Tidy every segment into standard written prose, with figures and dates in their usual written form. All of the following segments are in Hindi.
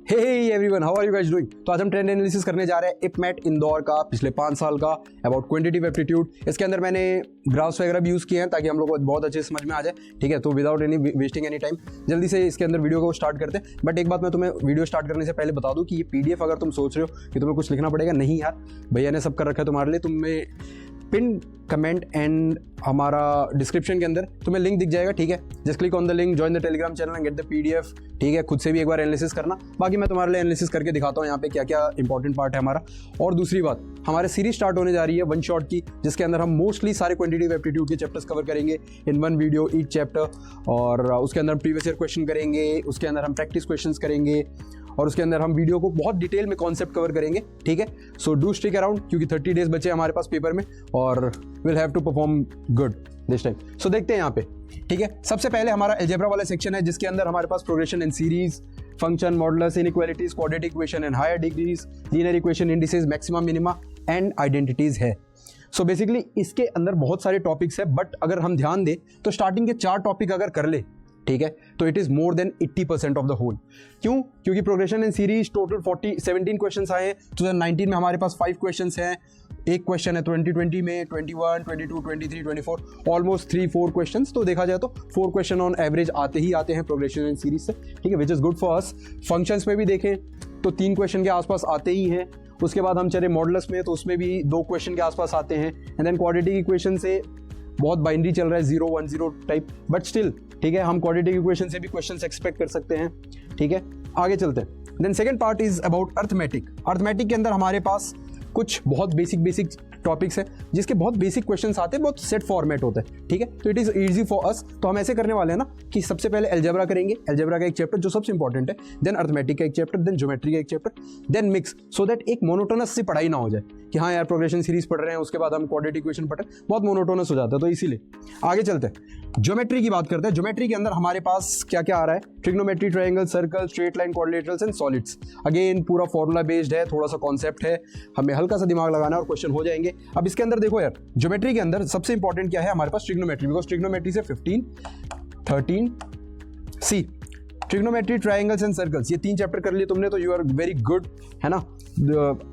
Hey everyone, how are you guys doing. तो आज हम ट्रेंड एनालिसिस करने जा रहे हैं इपमेट इंदौर का पिछले 5 साल का अबाउट क्वांटिटेटिव एप्टीट्यूड। इसके अंदर मैंने ग्राफ्स वगैरह भी यूज़ किए हैं ताकि हम लोग को बहुत अच्छे समझ में आ जाए। ठीक है, तो without any wasting any time जल्दी से इसके अंदर वीडियो को स्टार्ट करते हैं। बट एक बात मैं तुम्हें वीडियो स्टार्ट करने से पहले बता दूं कि ये पीडीएफ अगर तुम सोच रहे हो कि तुम्हें कुछ लिखना पड़ेगा, नहीं यार, भैया ने सब कर रखा है तुम्हारे लिए। तुम्हें पिन कमेंट एंड हमारा डिस्क्रिप्शन के अंदर तुम्हें लिंक दिख जाएगा। ठीक है, just click on the link, join the Telegram channel and get the PDF. ठीक है, खुद से भी एक बार एनालिसिस करना। बाकी मैं तुम्हारे लिए एनालिसिस करके दिखाता हूँ यहाँ पे क्या क्या इंपॉर्टेंट पार्ट है हमारा। और दूसरी बात, हमारे सीरीज स्टार्ट होने जा रही है वन शॉट की, जिसके अंदर हम मोस्टली सारे क्वांटिटेटिव एप्टीट्यूड के चैप्टर्स कवर करेंगे in one video each chapter. और उसके अंदर प्रीवियस ईयर क्वेश्चन करेंगे, उसके अंदर हम प्रैक्टिस क्वेश्चन करेंगे और उसके अंदर हम वीडियो को बहुत डिटेल में कॉन्सेप्ट कवर करेंगे। ठीक है, सो डू स्टिक अराउंड क्योंकि 30 डेज बचे हमारे पास पेपर में और will have to perform good this time. So देखते हैं यहाँ पे। ठीक है, सबसे पहले हमारा अलजेब्रा वाला सेक्शन है जिसके अंदर हमारे पास progression in series, function, modulus, inequalities, quadratic equation and higher degrees, linear equation, indices, maxima, minima and identities है। सो बेसिकली इसके अंदर बहुत सारे टॉपिक्स है, बट अगर हम ध्यान दें तो स्टार्टिंग के 4 टॉपिक अगर कर ले, ठीक है, तो it is more than 80% of the whole. क्यों? क्योंकि progression in series total 17 questions आए हैं। 2019 में हमारे पास 5 क्वेश्चंस हैं, एक क्वेश्चन है 2020 में, 21, 22, 23, 24, ऑलमोस्ट 3-4 क्वेश्चंस। तो देखा जाए तो 4 क्वेश्चन ऑन एवरेज आते ही आते हैं प्रोग्रेशन इन सीरीज से। ठीक है, which is good for us. Functions में भी देखें तो 3 क्वेश्चन के आसपास आते ही हैं। उसके बाद हम चले मॉडुलस में तो उसमें भी 2 क्वेश्चन के आसपास आते हैं। एंड देन क्वाड्रेटिक इक्वेशन से बहुत बाइनरी चल रहा है, 0-1-0 टाइप, बट स्टिल ठीक है, हम क्वाड्रेटिक इक्वेशन से भी क्वेश्चंस एक्सपेक्ट कर सकते हैं। ठीक है, आगे चलते हैं। Then second part is about arithmetic. Arithmetic के अंदर हमारे पास कुछ बहुत बेसिक टॉपिक्स है जिसके बहुत बेसिक क्वेश्चंस आते हैं, बहुत सेट फॉर्मेट होता है। ठीक है, तो it is easy for us. तो हम ऐसे करने वाले हैं ना कि सबसे पहले अलजेब्रा करेंगे, अलजेब्रा का एक चैप्टर जो सबसे इंपॉर्टेंट है, देन अर्थमेटिक का एक चैप्टर, देन ज्योमेट्री का एक chapter, then mix, so that एक मोनोटोनस से पढ़ाई ना हो जाए कि हाँ यार प्रोग्रेशन सीरीज पढ़ रहे हैं उसके बाद हम क्वाड्रेटिक इक्वेशन पढ़ रहे हैं, बहुत मोनोटोनस हो जाता है। तो इसीलिए आगे चलते हैं, ज्योमेट्री की बात करते हैं। ज्योमेट्री के अंदर हमारे पास क्या क्या आ रहा है? Trigonometry, triangle, circle, straight line, quadrilaterals and solids. Again पूरा फॉर्मूला बेस्ड है, थोड़ा सा कॉन्सेप्ट है, हमें हल्का सा दिमाग लगाना है और क्वेश्चन हो जाएंगे। अब इसके अंदर देखो यार, ज्योमेट्री के अंदर सबसे इंपॉर्टेंट क्या है हमारे पास? ट्रिग्नोमेट्री, बिकॉज ट्रिग्नोमेट्री से 15, 13 सी, ट्रिग्नोमेट्री, ट्रायंगल्स एंड सर्कल्स, ये 3 चैप्टर कर लिए तुमने तो यू आर वेरी गुड, है ना,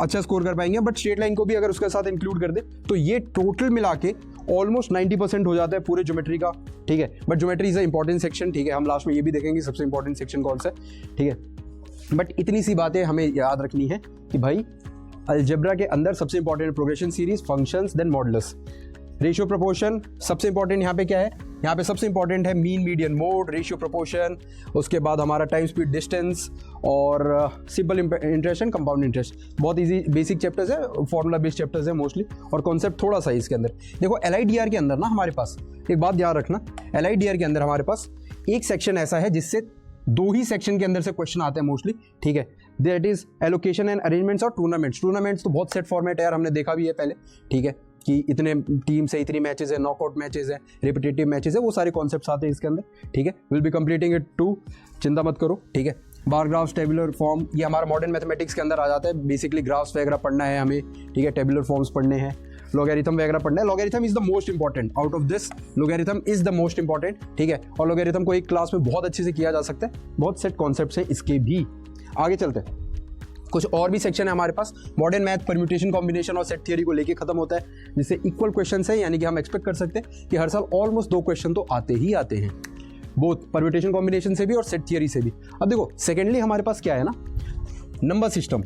अच्छा स्कोर कर पाएंगे। बट स्ट्रेट लाइन को भी अगर उसके साथ इंक्लूड कर दे तो ये टोटल मिला के ऑलमोस्ट 90% हो जाता है पूरे ज्योमेट्री का। ठीक है, but geometry is a important section. ठीक है, हम लास्ट में ये भी देखेंगे सबसे इंपॉर्टेंट सेक्शन कौन सा है। ठीक है, बट इतनी सी बातें हमें याद रखनी है कि भाई अलजेब्रा के अंदर सबसे important progression series, functions, then modulus, ratio proportion. सबसे इंपॉर्टेंट यहाँ पे क्या है? यहाँ पे सबसे इंपॉर्टेंट है mean, median, mode, ratio proportion. उसके बाद हमारा टाइम, स्पीड, डिस्टेंस और simple interest and compound interest. बहुत इजी बेसिक चैप्टर्स है, फॉर्मूला बेस्ड चैप्टर्स है मोस्टली, और कॉन्सेप्ट थोड़ा सा है इसके अंदर। देखो LIDR के अंदर ना हमारे पास एक बात ध्यान रखना, LIDR के अंदर हमारे पास एक सेक्शन ऐसा है जिससे 2 ही सेक्शन के अंदर से क्वेश्चन आते हैं मोस्टली। ठीक है, that is allocation and arrangements और टूर्नामेंट्स। टूर्नामेंट्स तो बहुत सेट फॉर्मेट है यार, हमने देखा भी है पहले। ठीक है, कि इतने टीम से इतनी मैचेस है, नॉकआउट मैचेस है, रिपीटेटिव मैचेस है, वो सारे कॉन्सेप्ट्स आते हैं इसके अंदर। ठीक है, will be completing it too, चिंता मत करो। ठीक है, बार ग्राफ्स, टेबुलर फॉर्म, ये हमारा मॉडर्न मैथमेटिक्स के अंदर आ जाता है। बेसिकली ग्राफ्स वगैरह पढ़ना है हमें। ठीक है, टेबुलर फॉर्म्स पढ़ने हैं, लॉगरिथम वगैरह पढ़ना है। Logarithm is the most important out of this, logarithm is the most important. ठीक है, और लॉगरिथम को एक क्लास में बहुत अच्छे से किया जा सकता है, बहुत सेट कॉन्सेप्ट्स हैं इसके भी। आगे चलते हैं, कुछ और भी सेक्शन है हमारे पास। मॉडर्न मैथ, परम्यूटेशन, कॉम्बिनेशन और सेट थियरी को लेके खत्म होता है, जिससे इक्वल क्वेश्चन है, यानी कि हम एक्सपेक्ट कर सकते हैं कि हर साल ऑलमोस्ट 2 क्वेश्चन तो आते ही आते हैं, बोथ परम्यूटेशन कॉम्बिनेशन से भी और सेट थियरी से भी। अब देखो सेकेंडली हमारे पास क्या है ना, नंबर सिस्टम।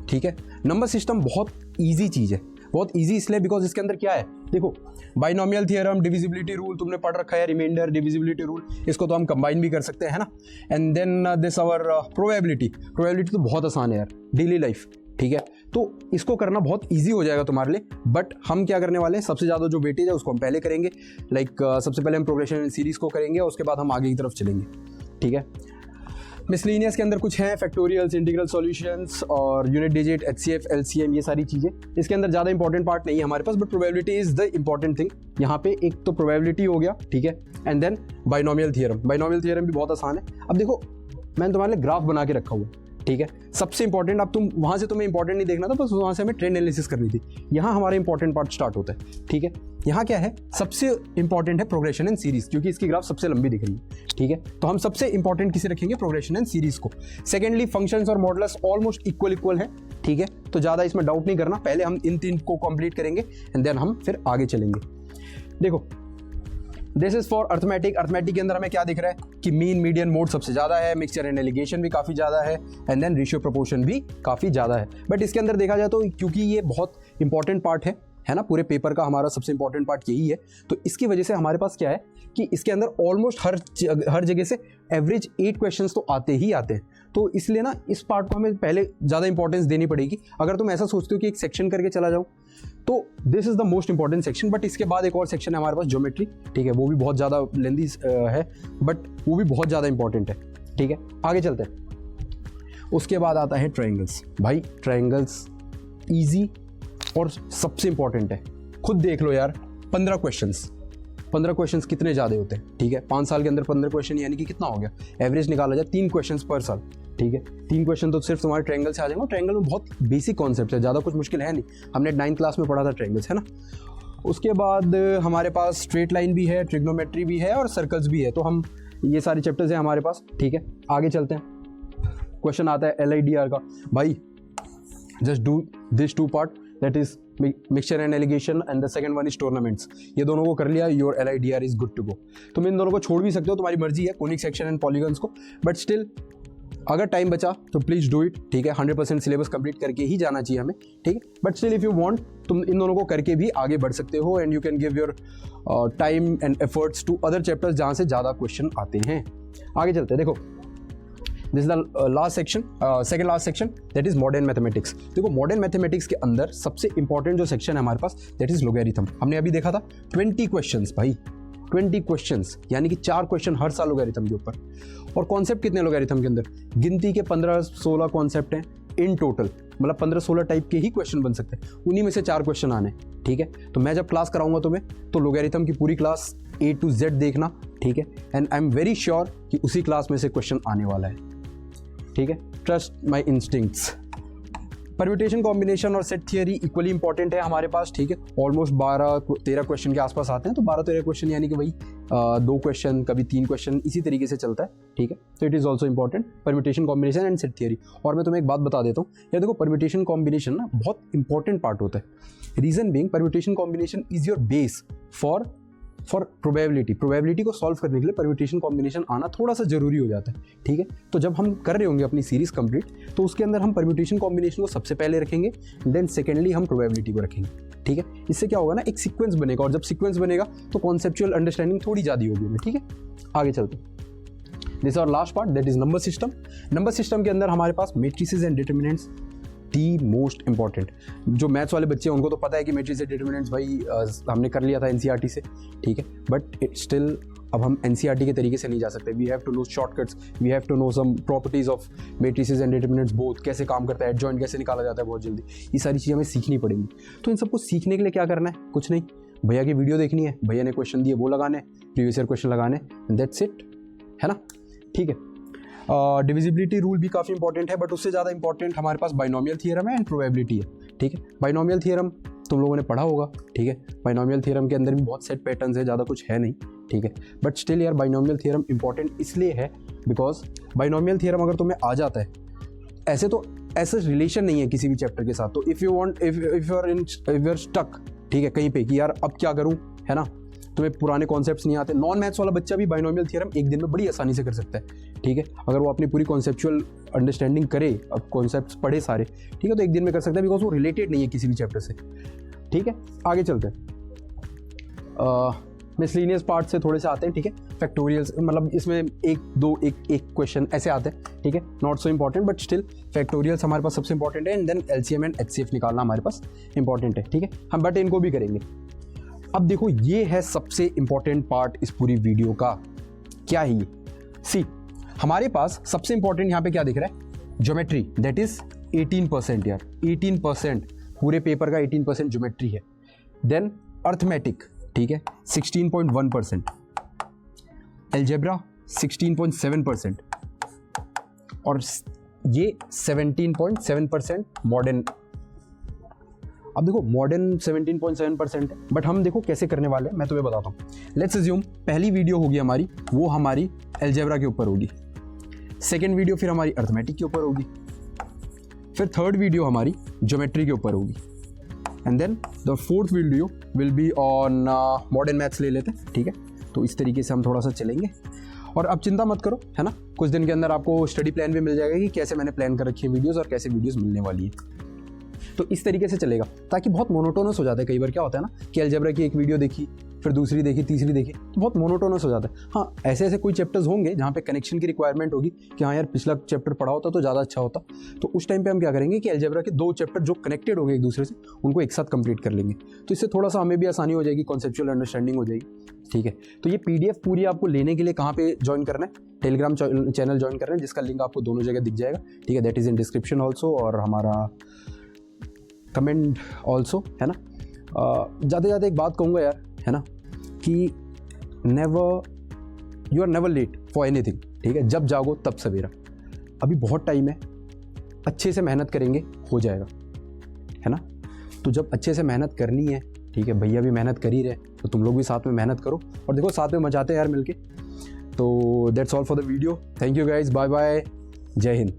ठीक है, नंबर सिस्टम बहुत ईजी चीज़ है, बहुत इजी इसलिए बिकॉज इसके अंदर क्या है, देखो बाइनोमियल थियरम, डिविजिबिलिटी रूल तुमने पढ़ रखा है, रिमाइंडर, डिविजिबिलिटी रूल, इसको तो हम कंबाइन भी कर सकते हैं ना। And then this our probability. Probability तो बहुत आसान है यार, डेली लाइफ। ठीक है, तो इसको करना बहुत इजी हो जाएगा तुम्हारे लिए। बट हम क्या करने वाले हैं, सबसे ज़्यादा जो वेटेज है उसको हम पहले करेंगे। सबसे पहले हम प्रोग्रेशन सीरीज को करेंगे, उसके बाद हम आगे की तरफ चलेंगे। ठीक है, मिसलिनियस के अंदर कुछ हैं, फैक्टोरियल्स, इंटीग्रल सॉल्यूशंस और यूनिट डिजिट, HCF, LCM, ये सारी चीज़ें। इसके अंदर ज़्यादा इंपॉर्टेंट पार्ट नहीं है हमारे पास, but probability is the important thing. यहाँ पे एक तो प्रोबेबिलिटी हो गया, ठीक है, and then binomial theorem. Binomial theorem भी बहुत आसान है। अब देखो मैंने तुम्हारे लिए ग्राफ बना के रखा हुआ है, ठीक है। सबसे इंपॉर्टेंट, अब तुम वहाँ से तुम्हें इंपॉर्टेंट नहीं देखना था, बस वहाँ से हमें ट्रेंड एनालिसिस करनी थी। यहाँ हमारा इंपॉर्टेंट पार्ट स्टार्ट होता है, ठीक है। यहाँ क्या है, सबसे इंपॉर्टेंट है प्रोग्रेशन एंड सीरीज, क्योंकि इसकी ग्राफ सबसे लंबी दिख रही है, ठीक है। तो हम सबसे इंपॉर्टेंट किसे रखेंगे, प्रोग्रेशन एंड सीरीज को। सेकेंडली फंक्शंस और मॉडल्स ऑलमोस्ट इक्वल है, ठीक है। तो ज़्यादा इसमें डाउट नहीं करना, पहले हम इन 3 को कंप्लीट करेंगे एंड देन हम फिर आगे चलेंगे। देखो, this is for arithmetic. Arithmetic के अंदर हमें क्या दिख रहा है कि मीन मीडियन मोड सबसे ज़्यादा है, मिक्सचर एंड एलिगेशन भी काफ़ी ज़्यादा है, एंड देन रेशियो प्रोपोर्शन भी काफ़ी ज़्यादा है। बट इसके अंदर देखा जाए तो क्योंकि ये बहुत इंपॉर्टेंट पार्ट है ना, पूरे पेपर का हमारा सबसे इंपॉर्टेंट पार्ट यही है, तो इसकी वजह से हमारे पास क्या है कि इसके अंदर ऑलमोस्ट हर जगह से एवरेज 8 क्वेश्चंस तो आते ही आते हैं। तो इसलिए ना इस पार्ट को हमें पहले ज़्यादा इंपॉर्टेंस देनी पड़ेगी। अगर तुम ऐसा सोचते हो कि एक सेक्शन करके चला जाओ, तो this is the most important section. But इसके बाद एक और सेक्शन है हमारे पास, ज्योमेट्री, ठीक है। वो भी बहुत ज़्यादा लेंदी है, बट वो भी बहुत ज़्यादा इंपॉर्टेंट है, ठीक है। आगे चलते हैं। उसके बाद आता है ट्रायंगल्स। भाई ट्रायंगल्स ईजी और सबसे इंपॉर्टेंट है। खुद देख लो यार, 15 क्वेश्चंस कितने ज़्यादा होते हैं, ठीक है। 5 साल के अंदर 15 क्वेश्चन यानी कि कितना हो गया, एवरेज निकाला जाए 3 क्वेश्चंस पर साल, ठीक है। 3 क्वेश्चन तो सिर्फ तुम्हारे ट्रायंगल से आ जाएंगे। ट्रायंगल में बहुत बेसिक कॉन्सेप्ट है, ज़्यादा कुछ मुश्किल है नहीं, हमने 9th क्लास में पढ़ा था ट्रायंगल्स, है ना। उसके बाद हमारे पास स्ट्रेट लाइन भी है, ट्रिग्नोमेट्री भी है और सर्कल्स भी है। तो हम ये सारे चैप्टर्स हैं हमारे पास, ठीक है। आगे चलते हैं। क्वेश्चन आता है LIDR का। भाई just do this 2 part, that is mixture and alligation and the second one is tournaments. ये दोनों को कर लिया, your LIDR is good to go. तुम इन दोनों को छोड़ भी सकते हो, तुम्हारी मर्जी है, कोनिक सेक्शन एंड पॉलीगन्स को, बट स्टिल अगर टाइम बचा तो प्लीज डू इट, ठीक है। 100% सिलेबस कंप्लीट करके ही जाना चाहिए हमें, ठीक है। But still if you want, तुम इन दोनों को करके भी आगे बढ़ सकते हो and you can give your time and efforts to other chapters जहाँ से ज़्यादा क्वेश्चन आते हैं। आगे चलते हैं। देखो, this is the last section, second last section, that is modern mathematics. देखो, मॉडर्न मैथमेटिक्स के अंदर सबसे इंपॉर्टेंट जो सेक्शन है हमारे पास, दैट इज लोगैरिथम। हमने अभी देखा था 20 क्वेश्चंस, भाई 20 क्वेश्चंस, यानी कि 4 क्वेश्चन हर साल लोगैरिथम के ऊपर। और कॉन्सेप्ट कितने लोगैरिथम के अंदर, गिनती के 15-16 कॉन्सेप्ट हैं इन टोटल, मतलब 15-16 टाइप के ही क्वेश्चन बन सकते हैं, उन्हीं में से 4 क्वेश्चन आने, ठीक है। तो मैं जब क्लास कराऊंगा तुम्हें, तो लोगैरिथम की पूरी क्लास A to Z देखना, ठीक है। And I am very sure कि उसी क्लास में से क्वेश्चन आने वाला है, ठीक है। ट्रस्ट माई इंस्टिंक्ट्स। परम्यूटेशन, कॉम्बिनेशन और सेट थियरी इक्वली इंपॉर्टेंट है हमारे पास, ठीक है। ऑलमोस्ट 12-13 क्वेश्चन के आसपास आते हैं, तो 12-13 क्वेश्चन यानी कि वही 2 क्वेश्चन, कभी 3 क्वेश्चन, इसी तरीके से चलता है, ठीक है। तो it is also important, permutation, combination and set theory. और मैं तुम्हें एक बात बता देता हूँ, यार देखो, परम्यूटेशन कॉम्बिनेशन ना बहुत इंपॉर्टेंट पार्ट होता है। Reason being, permutation combination is your base for probability को सॉल्व करने के लिए परम्यूटेशन कॉम्बिनेशन आना थोड़ा सा जरूरी हो जाता है, ठीक है। तो जब हम कर रहे होंगे अपनी सीरीज कंप्लीट, तो उसके अंदर हम परम्यूटेशन कॉम्बिनेशन को सबसे पहले रखेंगे, देन सेकेंडली हम प्रोबेबिलिटी को रखेंगे, ठीक है। इससे क्या होगा ना, एक सीक्वेंस बनेगा, और जब सीक्वेंस बनेगा तो कॉन्सेप्चुअल अंडरस्टैंडिंग थोड़ी ज़्यादा होगी हमें, ठीक है। आगे चलते हैं। दिस और last part, that is number system. Number system के अंदर हमारे पास matrices and determinants, the most important. जो मैथ्स वाले बच्चे हैं उनको तो पता है कि मैट्रिक्स एंड डिटरमिनेंट्स भाई हमने कर लिया था NCERT से, ठीक है। बट स्टिल अब हम NCERT के तरीके से नहीं जा सकते। We have to know shortcuts, we have to know some properties of matrices and determinants both, कैसे काम करता है, एडजॉइंट कैसे निकाला जाता है बहुत जल्दी, ये सारी चीज़ें हमें सीखनी पड़ेंगी। तो इन सबको सीखने के लिए क्या करना है, कुछ नहीं, भैया की वीडियो देखनी है, भैया ने क्वेश्चन दिए वो लगाने, प्रीवियस ईयर क्वेश्चन लगाने, एंड दैट्स इट, है ना, ठीक है। डिविजिबिलिटी रूल भी काफ़ी इंपॉर्टेंट है, बट उससे ज़्यादा इंपॉर्टेंट हमारे पास बाइनोमियल थियरम है एंड प्रोबेबिलिटी है, ठीक है। बाइनोमियल थियरम तुम लोगों ने पढ़ा होगा, ठीक है। बाइनोमियल थियरम के अंदर भी बहुत सेट पैटर्न्स है, ज़्यादा कुछ है नहीं, ठीक है। बट स्टिल यार बाइनोमियल थियरम इंपॉर्टेंट इसलिए है बिकॉज बाइनोमियल थियरम अगर तुम्हें आ जाता है, ऐसे रिलेशन नहीं है किसी भी चैप्टर के साथ, तो इफ़ यू आर स्टक, ठीक है, कहीं पे कि यार अब क्या करूँ, है ना, तुम्हें पुराने कॉन्सेप्ट्स नहीं आते। नॉन मैथ्स वाला बच्चा भी बाइनोमियल थियरम एक दिन में बड़ी आसानी से कर सकता है, ठीक है। अगर वो अपनी पूरी कॉन्सेप्चुअल अंडरस्टैंडिंग करे, अब कॉन्सेप्ट्स पढ़े सारे, ठीक है, तो एक दिन में कर सकता है, बिकॉज वो रिलेटेड नहीं है किसी भी चैप्टर से, ठीक है। आगे चलते हैं। मिसलिनियस पार्ट से थोड़े से आते हैं, ठीक है। फैक्टोरियल्स, मतलब इसमें एक क्वेश्चन ऐसे आते हैं, ठीक है, not so important, but still factorials हमारे पास सबसे इंपॉर्टेंट है, and then LCM and HCF निकालना हमारे पास इंपॉर्टेंट है, ठीक है। हम बट इनको भी करेंगे। अब देखो, ये है सबसे इंपॉर्टेंट पार्ट इस पूरी वीडियो का। क्या है ये? सी, हमारे पास सबसे इंपॉर्टेंट यहाँ पे क्या दिख रहा है, ज्योमेट्री, दैट इज 18% यार, 18%, पूरे पेपर का 18% ज्योमेट्री है। देन अर्थमेटिक, ठीक है, 16.1%, अलजेब्रा 16.7%, और ये 17.7% मॉडर्न। अब देखो मॉडर्न 17.7% है, बट हम देखो कैसे करने वाले हैं मैं तुम्हें बताता हूँ। लेट्स अज्यूम पहली वीडियो होगी हमारी, वो हमारी अलजेब्रा के ऊपर होगी। सेकेंड वीडियो फिर हमारी अर्थमेटिक के ऊपर होगी। फिर थर्ड वीडियो हमारी ज्योमेट्री के ऊपर होगी। And then the fourth video will be on modern maths ले लेते हैं, ठीक है। तो इस तरीके से हम थोड़ा सा चलेंगे। और अब चिंता मत करो, है ना, कुछ दिन के अंदर आपको स्टडी प्लान भी मिल जाएगा कि कैसे मैंने प्लान कर रखी है वीडियोस और कैसे वीडियोस मिलने वाली है। तो इस तरीके से चलेगा, ताकि बहुत मोनोटोनस हो जाता है। कई बार क्या होता है ना कि अलजेब्रा की एक वीडियो देखी, फिर दूसरी देखी, तीसरी देखी, तो बहुत मोनोटोनस हो जाता है। हाँ, ऐसे ऐसे कोई चैप्टर्स होंगे जहाँ पे कनेक्शन की रिक्वायरमेंट होगी कि हाँ यार पिछला चैप्टर पढ़ा होता तो ज़्यादा अच्छा होता। तो उस टाइम पे हम क्या करेंगे कि अलजेब्रा के 2 चैप्टर जो कनेक्टेड होंगे एक दूसरे से, उनको एक साथ कंप्लीट कर लेंगे। तो इससे थोड़ा सा हमें भी आसानी हो जाएगी, कॉन्सेप्चुअल अंडरस्टैंडिंग हो जाएगी, ठीक है। तो ये PDF पूरी आपको लेने के लिए कहाँ पे ज्वाइन करना है? टेलीग्राम चैनल ज्वाइन करना है, जिसका लिंक आपको दोनों जगह दिख जाएगा, ठीक है। That is in description also और हमारा कमेंट ऑल्सो, है ना। ज़्यादा ज़्यादा एक बात कहूँगा यार, है ना, कि you are never late for anything, ठीक है। जब जागो तब सवेरा। अभी बहुत टाइम है, अच्छे से मेहनत करेंगे हो जाएगा, है ना। तो जब अच्छे से मेहनत करनी है, ठीक है, भैया भी मेहनत कर ही रहे, तो तुम लोग भी साथ में मेहनत करो और देखो साथ में मचाते हैं यार मिलके। तो that's all for the video. Thank you guys, bye bye, जय हिंद।